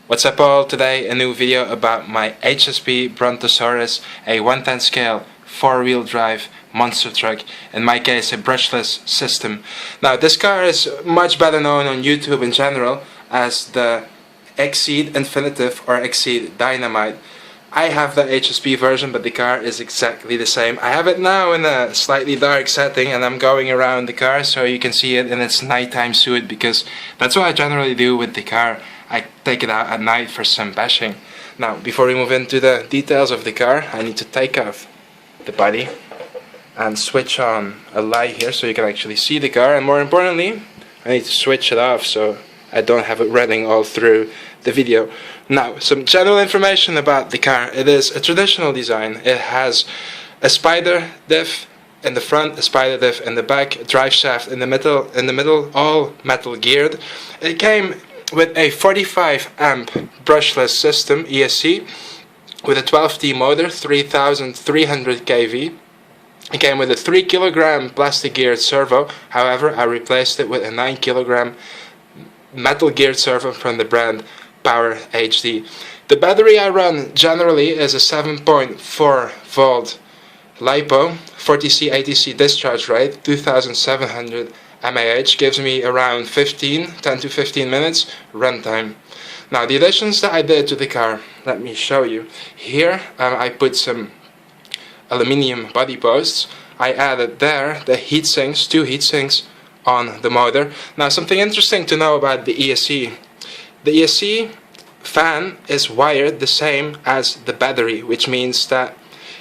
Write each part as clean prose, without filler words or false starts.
What's up all? Today a new video about my HSP Brontosaurus, a 1/10 scale 4-wheel drive monster truck, in my case a brushless system. Now this car is much better known on YouTube in general as the Exceed Infinitive or Exceed Dynamite. I have the HSP version, but the car is exactly the same. I have it now in a slightly dark setting and I'm going around the car so you can see it in its nighttime suit, because that's what I generally do with the car. I take it out at night for some bashing. Now, before we move into the details of the car, I need to take off the body and switch on a light here so you can actually see the car, and more importantly, I need to switch it off so I don't have it running all through the video. Now, some general information about the car. It is a traditional design. It has a spider diff in the front, a spider diff in the back, a drive shaft in the middle, all metal geared. It came with a 45 amp brushless system ESC with a 12T motor, 3300 kV. It came with a 3 kilogram plastic geared servo. However, I replaced it with a 9 kilogram metal geared servo from the brand Power HD. The battery I run generally is a 7.4 volt LiPo, 40C 80C discharge rate, 2700 mAh, gives me around 10 to 15 minutes runtime. Now the additions that I did to the car, let me show you. Here I put some aluminium body posts. I added there the heat sinks, 2 heat sinks on the motor. Now something interesting to know about the ESC. The ESC fan is wired the same as the battery, which means that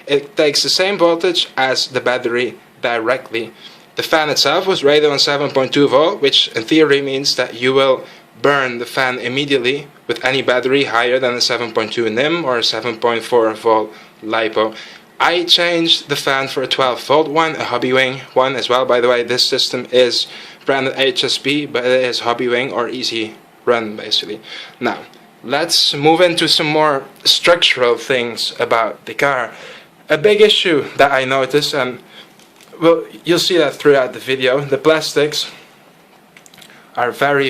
it takes the same voltage as the battery directly. The fan itself was rated on 7.2 volt, which in theory means that you will burn the fan immediately with any battery higher than a 7.2 NIM or a 7.4 volt LiPo. I changed the fan for a 12 volt one, a Hobbywing one as well. By the way, this system is branded HSP, but it is Hobbywing or Easy Run basically. Now, let's move into some more structural things about the car. A big issue that I noticed, and well, you'll see that throughout the video, the plastics are very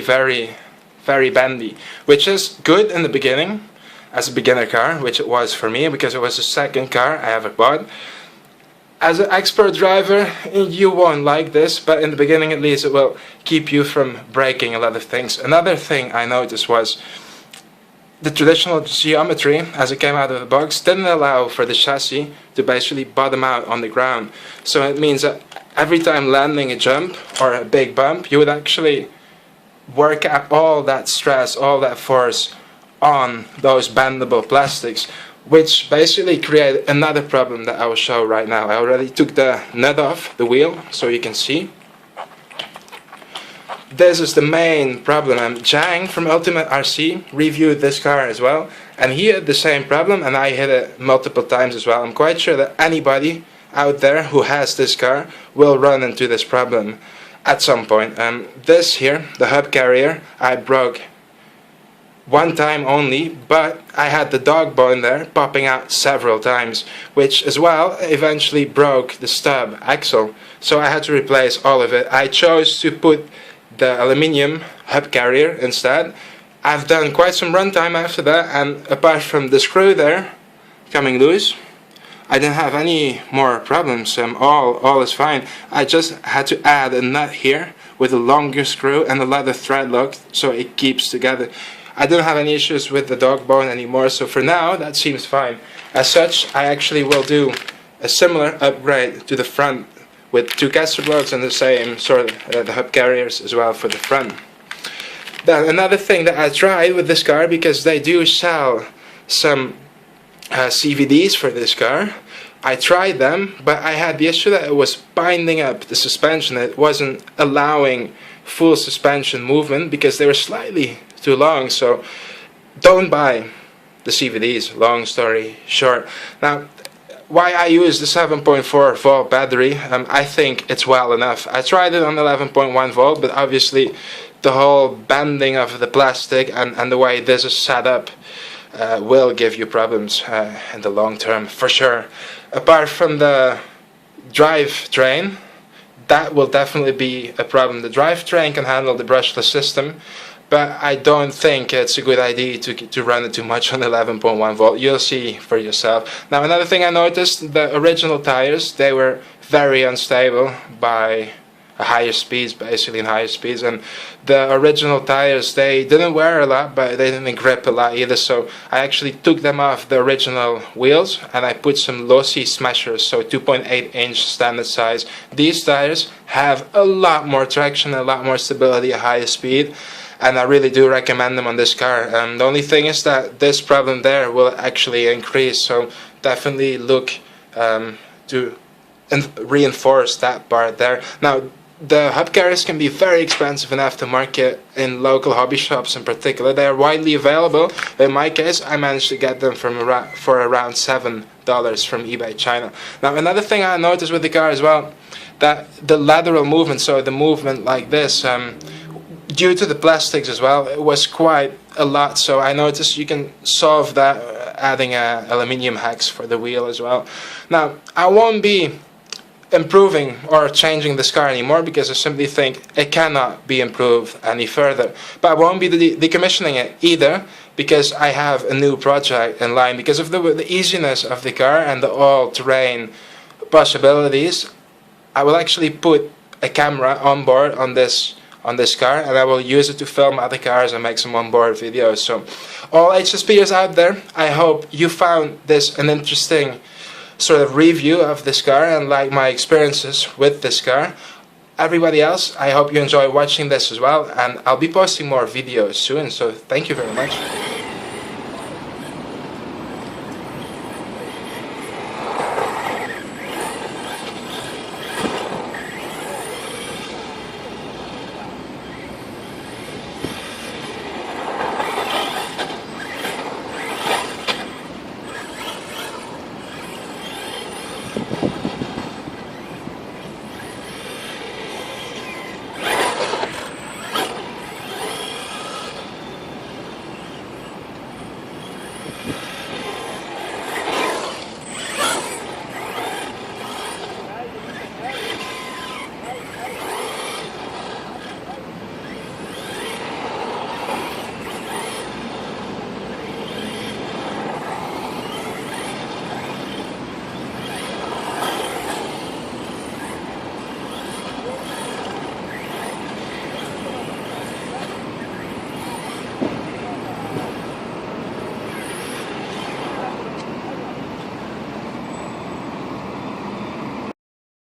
bendy, which is good in the beginning as a beginner car, which it was for me because it was the second car I ever bought. As an expert driver, you won't like this, but in the beginning at least it will keep you from breaking a lot of things. Another thing I noticed was the traditional geometry, as it came out of the box, didn't allow for the chassis to basically bottom out on the ground. So it means that every time landing a jump or a big bump, you would actually work out all that stress, all that force on those bendable plastics, which basically created another problem that I will show right now. I already took the nut off the wheel so you can see. This is the main problem. Jang from Ultimate RC reviewed this car as well, and he had the same problem, and I hit it multiple times as well. I'm quite sure that anybody out there who has this car will run into this problem at some point. This here, the hub carrier, I broke one time only, but I had the dog bone there popping out several times, which as well eventually broke the stub axle. So I had to replace all of it. I chose to put the aluminium hub carrier instead. I've done quite some runtime after that, and apart from the screw there coming loose, I didn't have any more problems. All is fine. I just had to add a nut here with a longer screw and a leather thread lock so it keeps together. I don't have any issues with the dog bone anymore, so for now that seems fine. As such, I actually will do a similar upgrade to the front with 2 caster blocks and the same sort of the hub carriers as well for the front. Then another thing that I tried with this car, because they do sell some CVDs for this car, I tried them, but I had the issue that it was binding up the suspension. It wasn't allowing full suspension movement because they were slightly too long. So don't buy the CVDs, long story short. Now, why I use the 7.4 volt battery, I think it's well enough. I tried it on 11.1 volt, but obviously the whole bending of the plastic and the way this is set up will give you problems in the long term, for sure. Apart from the drivetrain, that will definitely be a problem. The drivetrain can handle the brushless system, but I don't think it's a good idea to run it too much on 11.1 volt. You'll see for yourself. Now, another thing I noticed, the original tires, they were very unstable by higher speeds, basically in higher speeds, and the original tires, they didn't wear a lot, but they didn't grip a lot either. So I actually took them off the original wheels and I put some Losi Smashers, so 2.8-inch standard size. These tires have a lot more traction, a lot more stability at higher speed, and I really do recommend them on this car. The only thing is that this problem there will actually increase, so definitely look to reinforce that part there. Now, the hub carriers can be very expensive in aftermarket in local hobby shops in particular. They are widely available. In my case, I managed to get them for around $7 from eBay China. Now, another thing I noticed with the car as well, that the lateral movement, so the movement like this, due to the plastics as well, it was quite a lot. So I noticed you can solve that adding aluminium hex for the wheel as well. Now, I won't be improving or changing this car anymore because I simply think it cannot be improved any further. But I won't be decommissioning it either because I have a new project in line. Because of the easiness of the car and the all-terrain possibilities, I will actually put a camera on board on this car, and I will use it to film other cars and make some onboard videos. So all HSPers out there, I hope you found this an interesting sort of review of this car and like my experiences with this car. Everybody else, I hope you enjoy watching this as well, and I'll be posting more videos soon, so thank you very much.